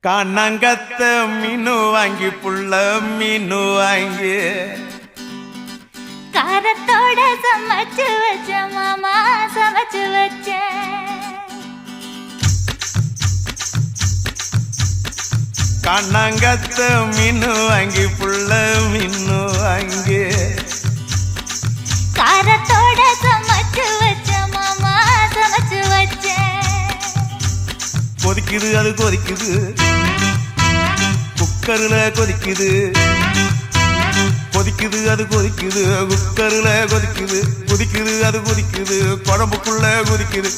காணாங்கத்த மீனு வாங்கி புள்ள மீனு வாங்கி காரத்தோட சமைச்சு வச்ச மாமா சமைச்சு வச்ச காணாங்கத்த மீனு வாங்கி புள்ள மீனு வாங்கி காரத்தோட சமைச்சு வச்ச மாமா சமைச்சு வச்ச கொதிக்குது அது கொதிக்குது குக்கர்ல கொதிக்குது கொதிக்குது அது கொதிக்குது குக்கர்ல கொதிக்குது கொதிக்குது அது கொதிக்குது குழம்புக்குள்ள கொதிக்குது